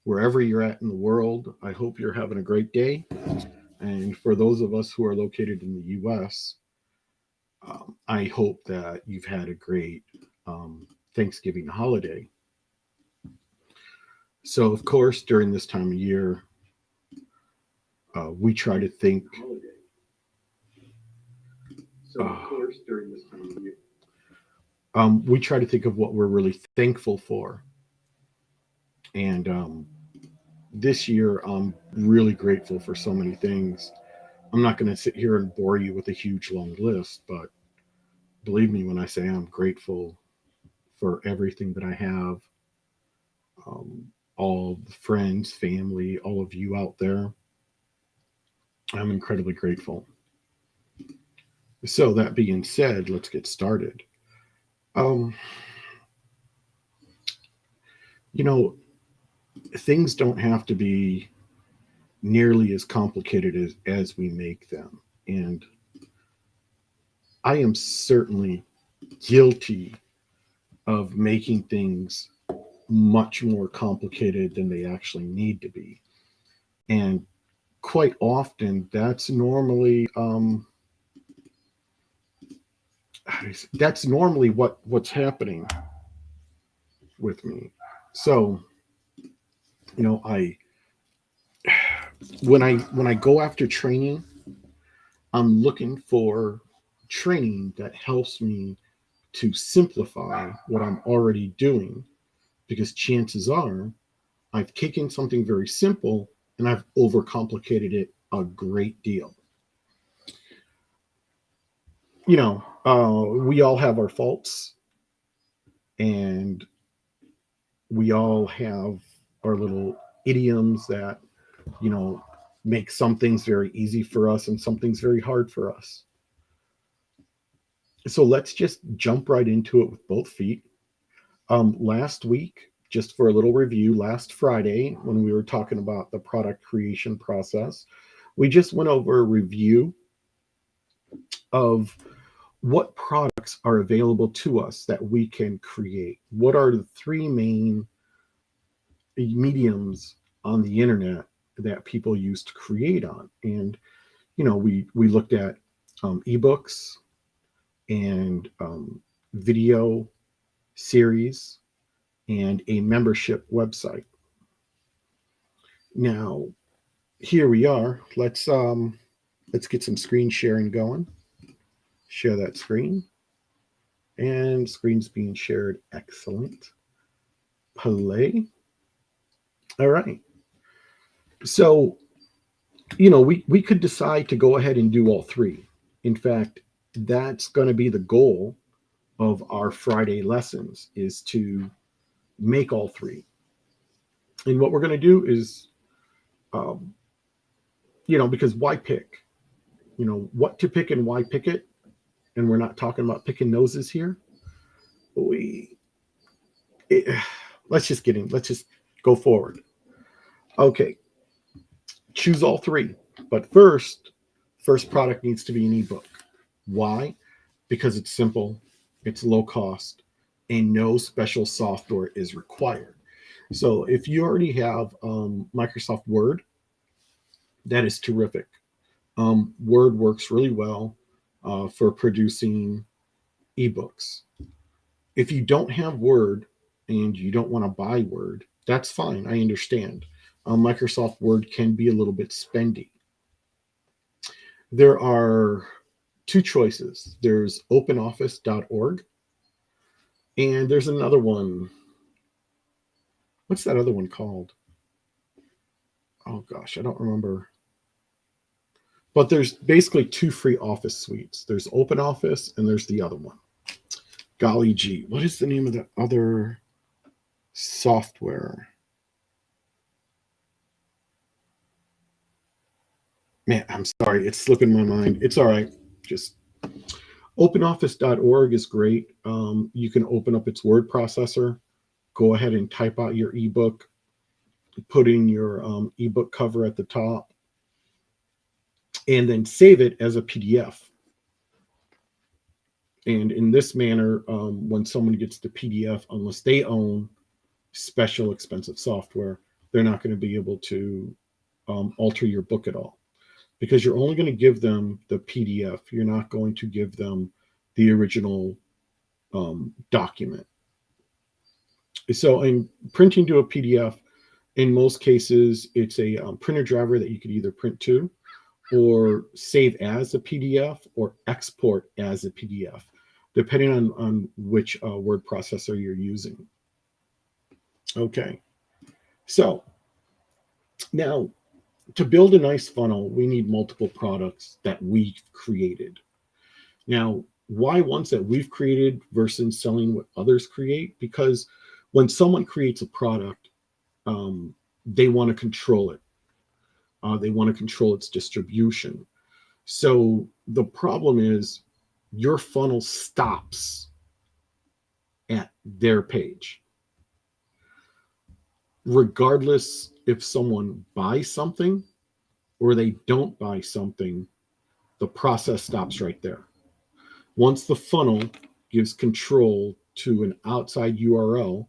wherever you're at in the world. I hope you're having a great day. And for those of us who are located in the US, I hope that you've had a great Thanksgiving holiday. So, of course, during this time of year, we try to think. So, of course, during this time of year, we try to think of what we're really thankful for. And this year, I'm really grateful for so many things. I'm not going to sit here and bore you with a huge long list, but believe me when I say I'm grateful for everything that I have, all the friends, family, all of you out there. I'm incredibly grateful. So, that being said, let's get started. Um, you know, things don't have to be nearly as complicated as we make them. And I am certainly guilty of making things much more complicated than they actually need to be. And quite often, that's normally what's happening with me. So, I when I go after training, I'm looking for training that helps me to simplify what I'm already doing, because chances are I've taken something very simple and I've overcomplicated it a great deal. We all have our faults, and we all have our little idioms that, you know, make some things very easy for us and some things very hard for us. So let's just jump right into it with both feet. Last week, just for a little review, last Friday, when we were talking about the product creation process, we just went over a review of what products are available to us that we can create. What are the three main mediums on the internet that people use to create on? And we looked at ebooks and video series and a membership website. Now, here we are. Let's get some screen sharing going. Share that screen. And screen's being shared. Excellent. Play. All right. So, we could decide to go ahead and do all three. In fact, that's going to be the goal of our Friday lessons, is to make all three. And what we're going to do is, um, because why pick? What to pick and why pick it. And we're not talking about picking noses here. We it, let's just get in. Let's just go forward. Okay, choose all three. But first product needs to be an ebook. Why? Because it's simple, it's low cost, and no special software is required. So if you already have Microsoft Word, that is terrific. Word works really well for producing ebooks. If you don't have Word and you don't want to buy Word, that's fine. I understand. Microsoft Word can be a little bit spendy. There are two choices. There's openoffice.org, and there's another one. What's that other one called? Oh gosh, I don't remember. But there's basically two free office suites. There's OpenOffice and there's the other one. Golly gee, what is the name of the other software? Man, I'm sorry, it's slipping my mind. It's all right. Just openoffice.org is great. You can open up its word processor, go ahead and type out your ebook, put in your ebook cover at the top, and then save it as a PDF. And in this manner, when someone gets the PDF, unless they own special expensive software, they're not going to be able to alter your book at all, because you're only going to give them the PDF. You're not going to give them the original document. So in printing to a PDF, in most cases, it's a printer driver that you could either print to or save as a PDF or export as a PDF, depending on which word processor you're using. Okay, so now to build a nice funnel, we need multiple products that we've created. Now, why ones that we've created versus selling what others create? Because when someone creates a product, they want to control it. They want to control its distribution. So the problem is your funnel stops at their page. Regardless if someone buys something or they don't buy something, the process stops right there. Once the funnel gives control to an outside URL,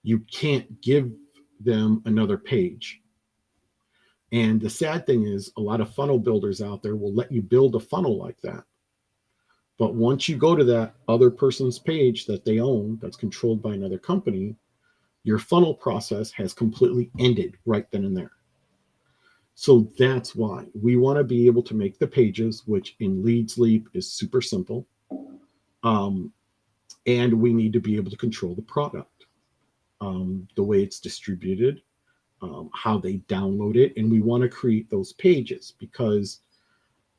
you can't give them another page. And the sad thing is, a lot of funnel builders out there will let you build a funnel like that. But once you go to that other person's page that they own, that's controlled by another company, your funnel process has completely ended right then and there. So that's why we want to be able to make the pages, which in Leads Leap is super simple. And we need to be able to control the product, the way it's distributed, how they download it. And we want to create those pages because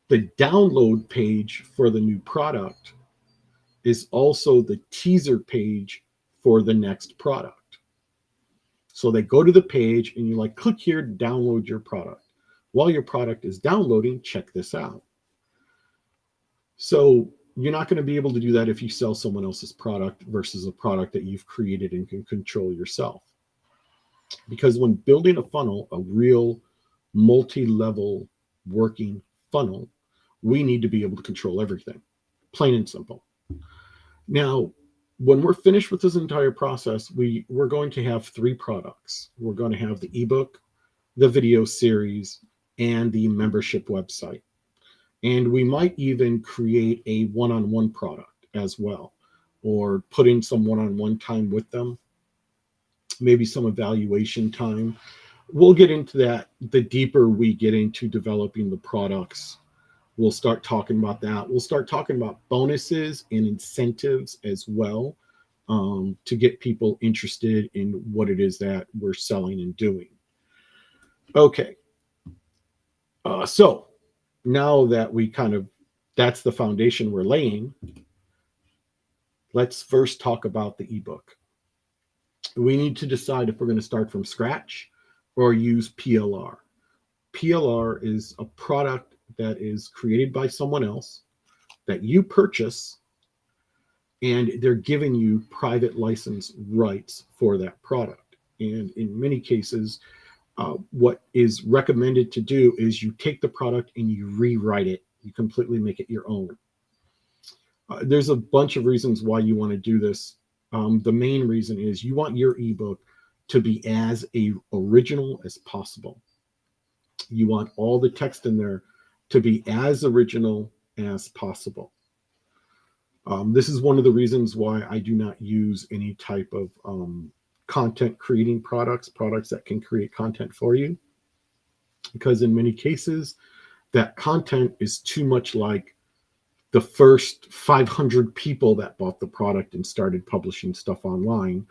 the download page for the new product is also the teaser page for the next product. So they go to the page and you like, click here to download your product. While your product is downloading, check this out. So you're not going to be able to do that if you sell someone else's product versus a product that you've created and can control yourself. Because when building a funnel, a real multi-level working funnel, we need to be able to control everything, plain and simple. Now, when we're finished with this entire process, we're going to have 3 products. We're going to have the ebook, the video series, and the membership website. And we might even create a one-on-one product as well, or put in some one-on-one time with them, maybe some evaluation time. We'll get into that the deeper we get into developing the products. We'll start talking about that. We'll start talking about bonuses and incentives as well, to get people interested in what it is that we're selling and doing. Okay. So now that that's the foundation we're laying, let's first talk about the ebook. We need to decide if we're going to start from scratch or use PLR. PLR is a product that is created by someone else that you purchase, and they're giving you private license rights for that product. And in many cases, what is recommended to do is you take the product and you rewrite it. You completely make it your own. There's a bunch of reasons why you want to do this. The main reason is you want your ebook to be as original as possible. You want all the text in there to be as original as possible. This is one of the reasons why I do not use any type of content creating products that can create content for you, because in many cases that content is too much like the first 500 people that bought the product and started publishing stuff online.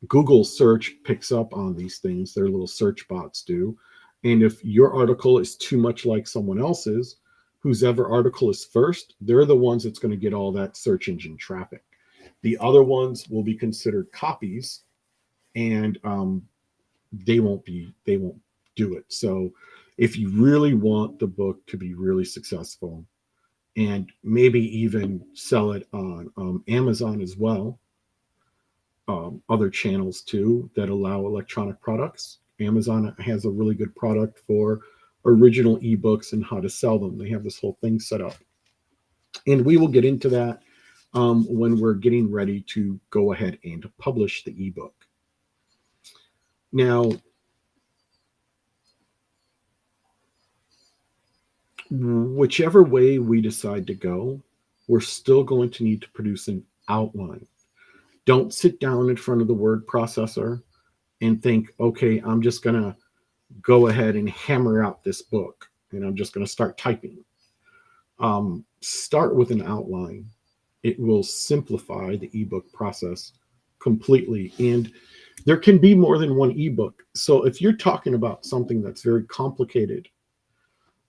Google search picks up on these things. Their little search bots do. And if your article is too much like someone else's, whose ever article is first, they're the ones that's going to get all that search engine traffic. The other ones will be considered copies, and they won't do it. So if you really want the book to be really successful, and maybe even sell it on Amazon as well, other channels too that allow electronic products. Amazon has a really good product for original ebooks and how to sell them. They have this whole thing set up. And we will get into that when we're getting ready to go ahead and publish the ebook. Now, whichever way we decide to go, we're still going to need to produce an outline. Don't sit down in front of the word processor and think, okay, I'm just going to go ahead and hammer out this book and I'm just going to start typing. Start with an outline. It will simplify the ebook process completely. And there can be more than one ebook. So if you're talking about something that's very complicated,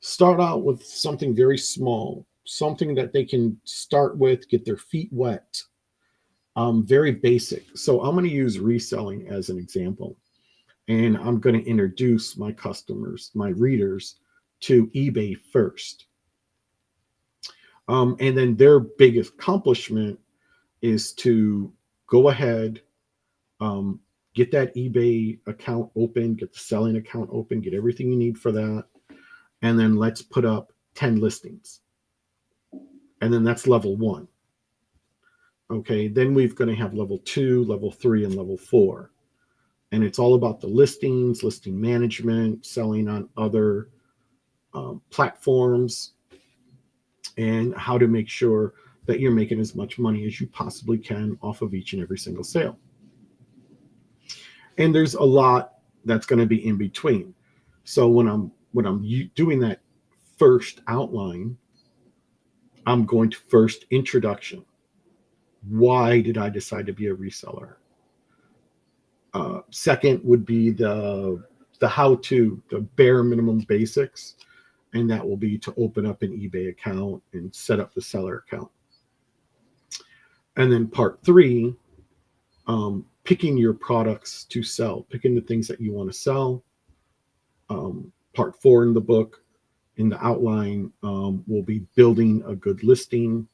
start out with something very small, something that they can start with, get their feet wet, very basic. So I'm going to use reselling as an example. And I'm going to introduce my customers, my readers, to eBay first. And then their biggest accomplishment is to go ahead, get that eBay account open, get the selling account open, get everything you need for that. And then let's put up 10 listings. And then that's level 1. Okay, then we're going to have level 2, level 3, and level 4. And it's all about the listings, listing management, selling on other platforms, and how to make sure that you're making as much money as you possibly can off of each and every single sale. And there's a lot that's going to be in between. So when I'm doing that first outline, I'm going to first introduction. Why did I decide to be a reseller? Second would be the how-to, the bare minimum basics, and that will be to open up an eBay account and set up the seller account. And then part 3, picking your products to sell, picking the things that you want to sell. Part 4 in the book, in the outline, will be building a good listing.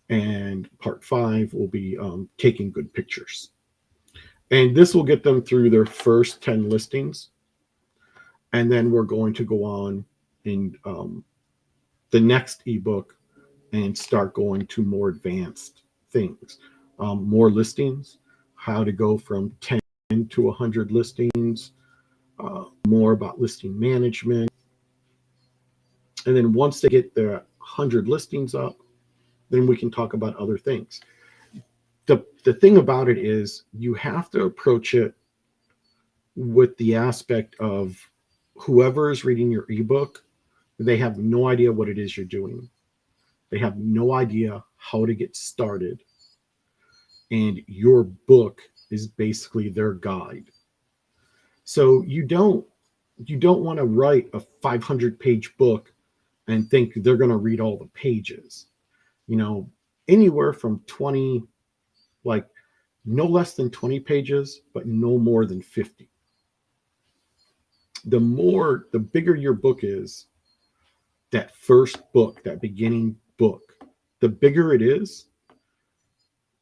And part 5 will be taking good pictures. And this will get them through their first 10 listings. And then we're going to go on in the next ebook and start going to more advanced things, more listings, how to go from 10 to 100 listings, more about listing management. And then once they get their 100 listings up, then we can talk about other things. The thing about it is you have to approach it with the aspect of whoever is reading your ebook, they have no idea what it is you're doing. They have no idea how to get started. And your book is basically their guide. So you don't want to write a 500-page book and think they're going to read all the pages. Anywhere from 20, like no less than 20 pages, but no more than 50. The bigger your book is, that first book, that beginning book, the bigger it is,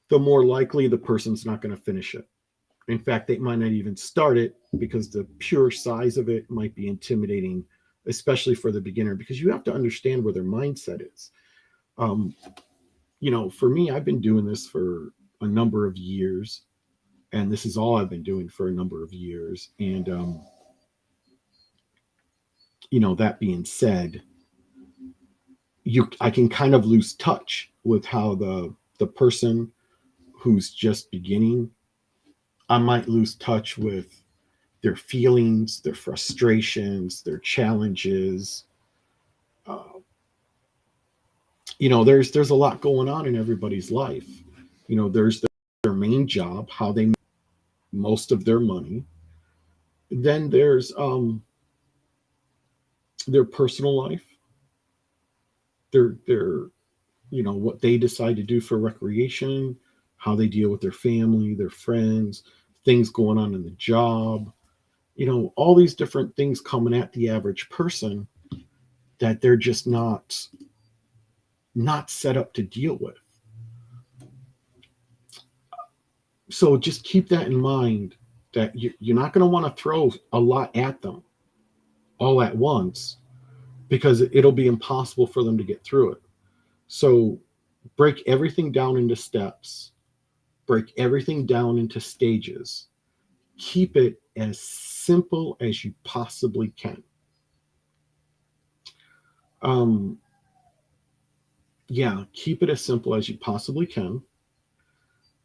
the more likely the person's not going to finish it. In fact, they might not even start it because the pure size of it might be intimidating, especially for the beginner, because you have to understand where their mindset is. For me, I've been doing this for a number of years, and this is all I've been doing for a number of years. And, that being said, I can kind of lose touch with how the person who's just beginning, I might lose touch with their feelings, their frustrations, their challenges. There's a lot going on in everybody's life. There's their main job, how they make most of their money. Then there's their personal life, their what they decide to do for recreation, how they deal with their family, their friends, things going on in the job, all these different things coming at the average person that they're just not set up to deal with. So just keep that in mind, that you're not going to want to throw a lot at them all at once, because it'll be impossible for them to get through it. So break everything down into steps, break everything down into stages. keep it as simple as you possibly can. Um, yeah, keep it as simple as you possibly can.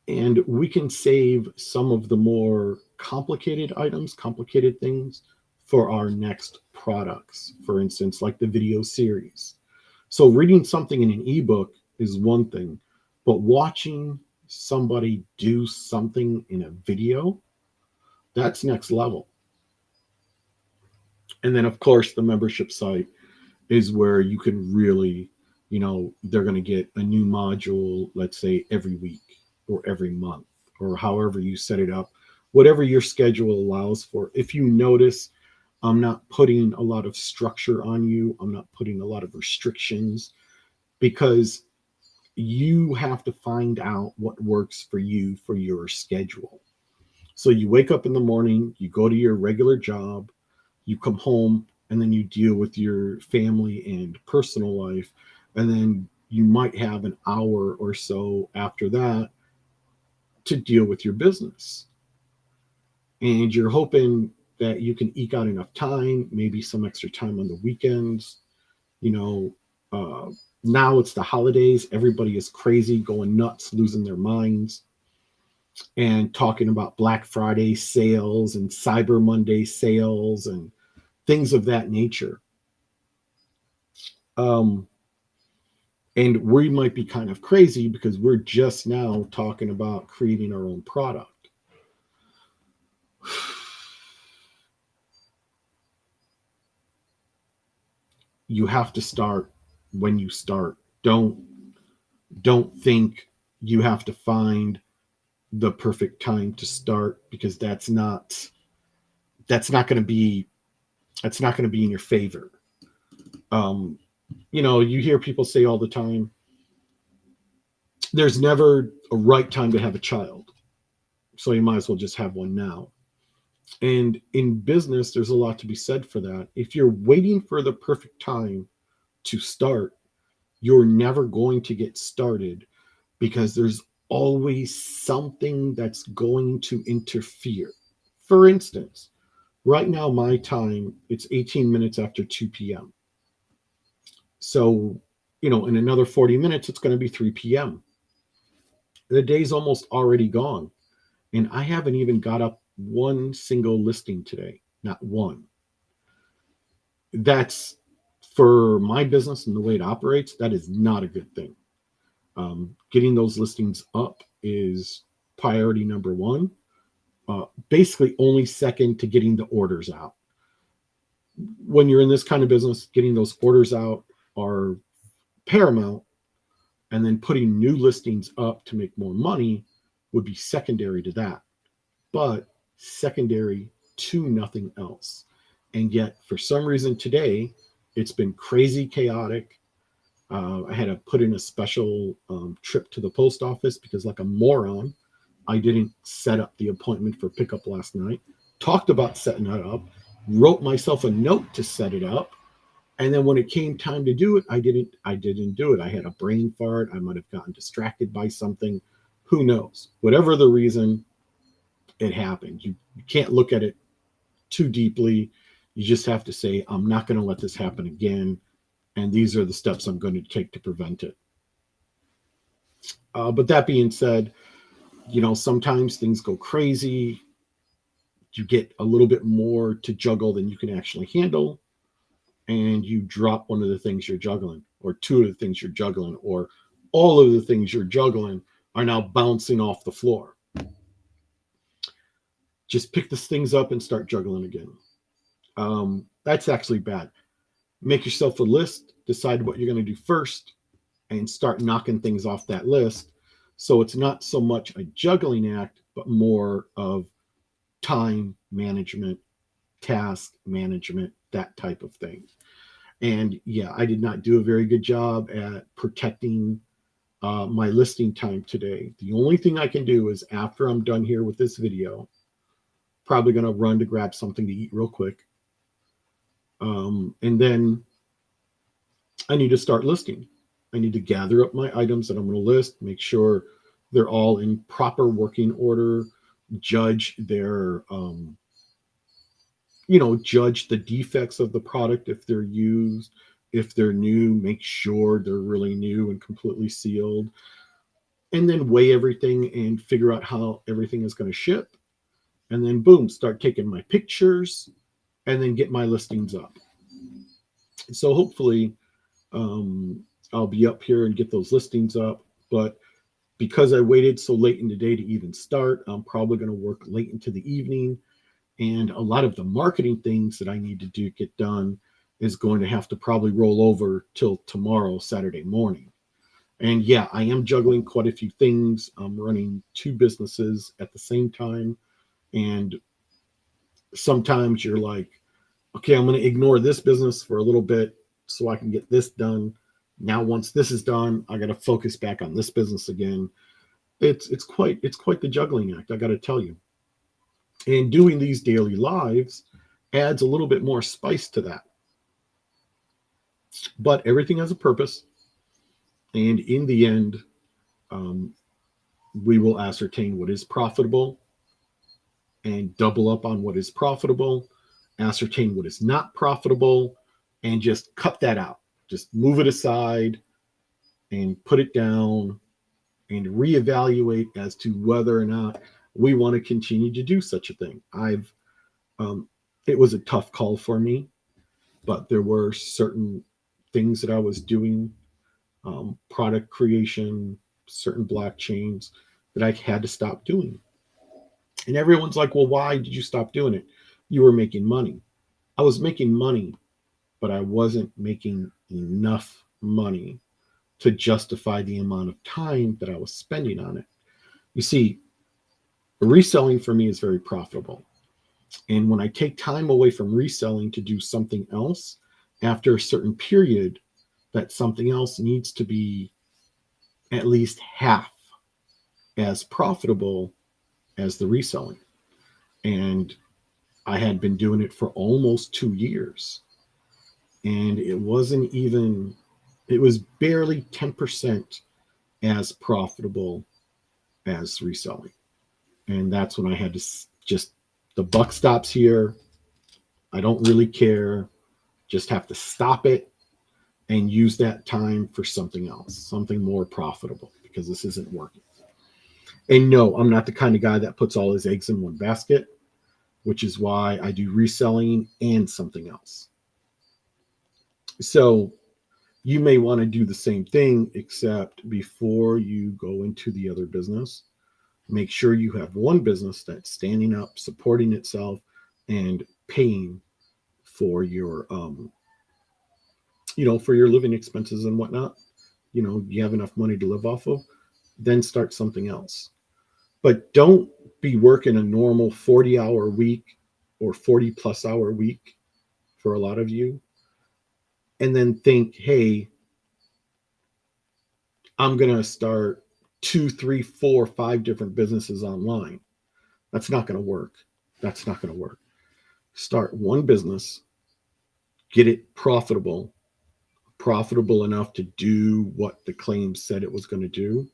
And we can save some of the more complicated items, complicated things for our next products. For instance, like the video series. So reading something in an ebook is one thing, but watching somebody do something in a video, that's next level. And then of course the membership site is where you can really, they're going to get a new module, let's say every week or every month or however you set it up, whatever your schedule allows for. If you notice, I'm not putting a lot of structure on you, I'm not putting a lot of restrictions, because you have to find out what works for you for your schedule. So you wake up in the morning, you go to your regular job, you come home, and then you deal with your family and personal life. And then you might have an hour or so after that to deal with your business. And you're hoping that you can eke out enough time, maybe some extra time on the weekends. You know, uh, now it's the holidays. Everybody is crazy, going nuts, losing their minds, and talking about Black Friday sales and Cyber Monday sales and things of that nature. Um, and we might be kind of crazy because we're just now talking about creating our own product. You have to start when you start. Don't think you have to find the perfect time to start, because that's not going to be that's not going to be in your favor. Um, you hear people say all the time, there's never a right time to have a child, so you might as well just have one now. And in business, there's a lot to be said for that. If you're waiting for the perfect time to start, you're never going to get started, because there's always something that's going to interfere. For instance, right now, my time, it's 18 minutes after 2 p.m. So, in another 40 minutes, it's going to be 3 p.m. The day's almost already gone. And I haven't even got up one single listing today, not one. That's, for my business and the way it operates, that is not a good thing. Getting those listings up is priority number one. Basically, only second to getting the orders out. When you're in this kind of business, getting those orders out are paramount, and then putting new listings up to make more money would be secondary to that, but secondary to nothing else. And yet, for some reason today, it's been crazy chaotic. I had to put in a special trip to the post office because, like a moron, I didn't set up the appointment for pickup last night. Talked about setting it up, wrote myself a note to set it up, and then when it came time to do it, I didn't do it. I had a brain fart. I might have gotten distracted by something. Who knows? Whatever the reason, it happened. You can't look at it too deeply. You just have to say, I'm not going to let this happen again, and these are the steps I'm going to take to prevent it. But that being said, sometimes things go crazy. You get a little bit more to juggle than you can actually handle, and you drop one of the things you're juggling, or two of the things you're juggling, or all of the things you're juggling are now bouncing off the floor. Just pick the things up and start juggling again. That's actually bad. Make yourself a list, decide what you're going to do first, and start knocking things off that list. So it's not so much a juggling act, but more of time management, task management, that type of thing. And yeah, I did not do a very good job at protecting my listing time today. The only thing I can do is, after I'm done here with this video, probably going to run to grab something to eat real quick. And then I need to start listing. I need to gather up my items that I'm going to list, make sure they're all in proper working order, judge their, judge the defects of the product if they're used. If they're new, make sure they're really new and completely sealed. And then weigh everything and figure out how everything is going to ship. And then, boom, start taking my pictures and then get my listings up. So hopefully, um, I'll be up here and get those listings up. But because I waited so late in the day to even start, I'm probably going to work late into the evening. And a lot of the marketing things that I need to do get done is going to have to probably roll over till tomorrow, Saturday morning. And yeah, I am juggling quite a few things. I'm running two businesses at the same time. And sometimes you're like, okay, I'm going to ignore this business for a little bit so I can get this done. Now, once this is done, I got to focus back on this business again. It's quite the juggling act, I got to tell you. And doing these daily lives adds a little bit more spice to that. But everything has a purpose, and in the end, um, we will ascertain what is profitable and double up on what is profitable, ascertain what is not profitable, and just cut that out. Just move it aside and put it down and reevaluate as to whether or not we want to continue to do such a thing. Um, it was a tough call for me, but there were certain things that I was doing, product creation, certain blockchains that I had to stop doing. And everyone's like, well, why did you stop doing it? You were making money. I was making money, but I wasn't making enough money to justify the amount of time that I was spending on it. You see, reselling for me is very profitable. And when I take time away from reselling to do something else, after a certain period, that something else needs to be at least half as profitable as the reselling. And I had been doing it for almost 2 years. And it was barely 10% as profitable as reselling. And that's when I had to just, the buck stops here. I don't really care. Just have to stop it and use that time for something else, something more profitable, because this isn't working. And no, I'm not the kind of guy that puts all his eggs in one basket, which is why I do reselling and something else. So you may want to do the same thing, except before you go into the other business, make sure you have one business that's standing up, supporting itself, and paying for your, for your living expenses and whatnot. You have enough money to live off of, then start something else. But don't be working a normal 40-hour week or 40 plus hour week for a lot of you, and then think, hey, I'm going to start 2, 3, 4, 5 different businesses online. That's not going to work. That's not going to work. Start one business, get it profitable enough to do what the claim said it was going to do,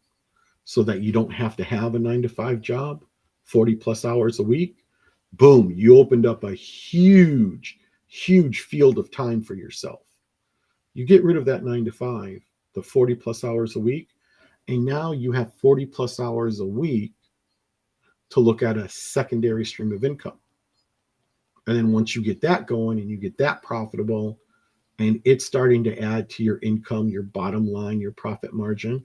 so that you don't have to have a 9 to 5 job, 40 plus hours a week. Boom, you opened up a huge, huge field of time for yourself. You get rid of that 9 to 5, the 40 plus hours a week, and now you have 40 plus hours a week to look at a secondary stream of income. And then once you get that going and you get that profitable and it's starting to add to your income, your bottom line, your profit margin,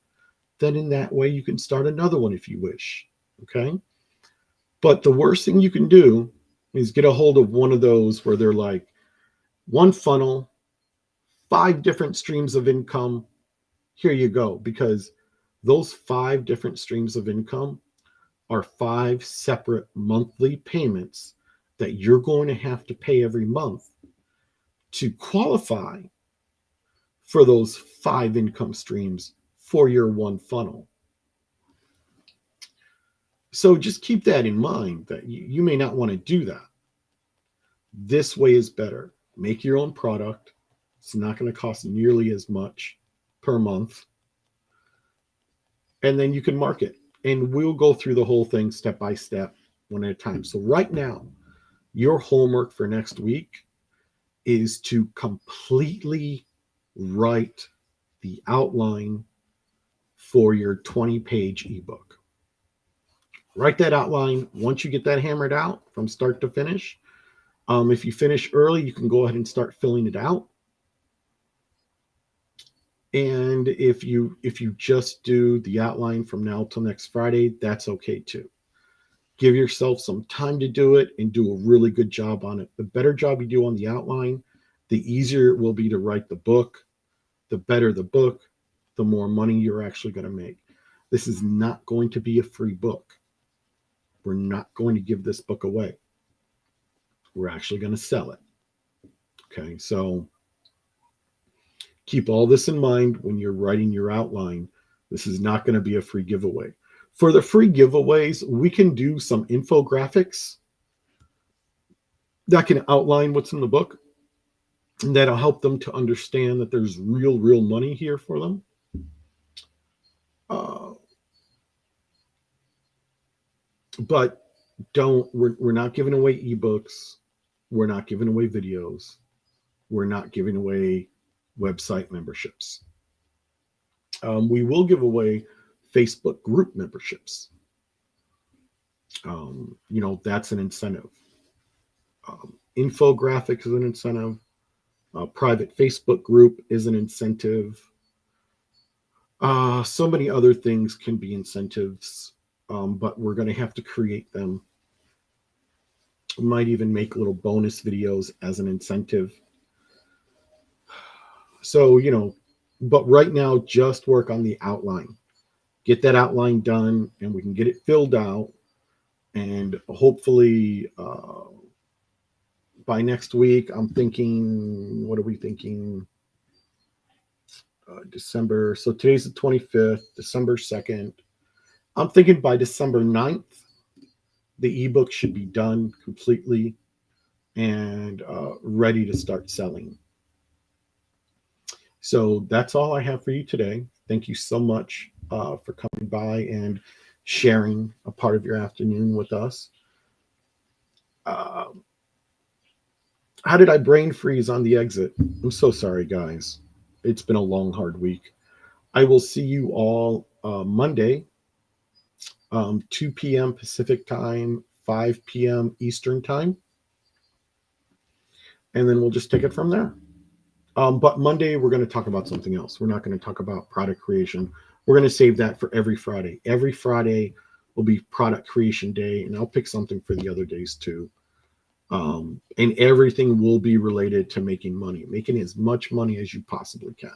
then in that way you can start another one if you wish. Okay. But the worst thing you can do is get a hold of one of those where they're like, one funnel, 5 different streams of income. Here you go. Because those 5 different streams of income are 5 separate monthly payments that you're going to have to pay every month to qualify for those 5 income streams for your one funnel. So just keep that in mind, that you may not want to do that. This way is better. Make your own product. It's not going to cost nearly as much per month. And then you can market. And we'll go through the whole thing step by step one at a time. So right now, your homework for next week is to completely write the outline for your 20-page ebook. Write that outline. Once you get that hammered out from start to finish, if you finish early, you can go ahead and start filling it out. And if you just do the outline from now till next Friday, that's okay too. Give yourself some time to do it and do a really good job on it. The better job you do on the outline, the easier it will be to write the book. The better the book, the more money you're actually going to make. This is not going to be a free book. We're not going to give this book away. We're actually going to sell it. Okay, so keep all this in mind when you're writing your outline. This is not going to be a free giveaway. For the free giveaways, we can do some infographics that can outline what's in the book, and that'll help them to understand that there's real money here for them. But we're not giving away ebooks. We're not giving away videos. We're not giving away website memberships. We will give away Facebook group memberships. That's an incentive. Infographics is an incentive. Private Facebook group is an incentive. So many other things can be incentives, but we're going to have to create them. We might even make little bonus videos as an incentive. So, but right now, just work on the outline. Get that outline done, and we can get it filled out. And hopefully, by next week, I'm thinking, what are we thinking? December. So today's the 25th, December 2nd. I'm thinking by December 9th, the ebook should be done completely and ready to start selling. So that's all I have for you today. Thank you so much for coming by and sharing a part of your afternoon with us. How did I brain freeze on the exit? I'm so sorry, guys. It's been a long, hard week. I will see you all Monday, 2 p.m. Pacific time, 5 p.m. Eastern time. And then we'll just take it from there. But Monday, we're going to talk about something else. We're not going to talk about product creation. We're going to save that for every Friday. Every Friday will be product creation day, and I'll pick something for the other days too. And everything will be related to making money, making as much money as you possibly can.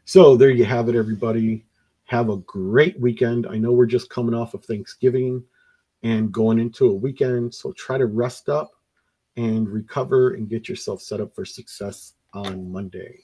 So there you have it, everybody. Have a great weekend. I know we're just coming off of Thanksgiving and going into a weekend, so try to rest up and recover and get yourself set up for success on Monday.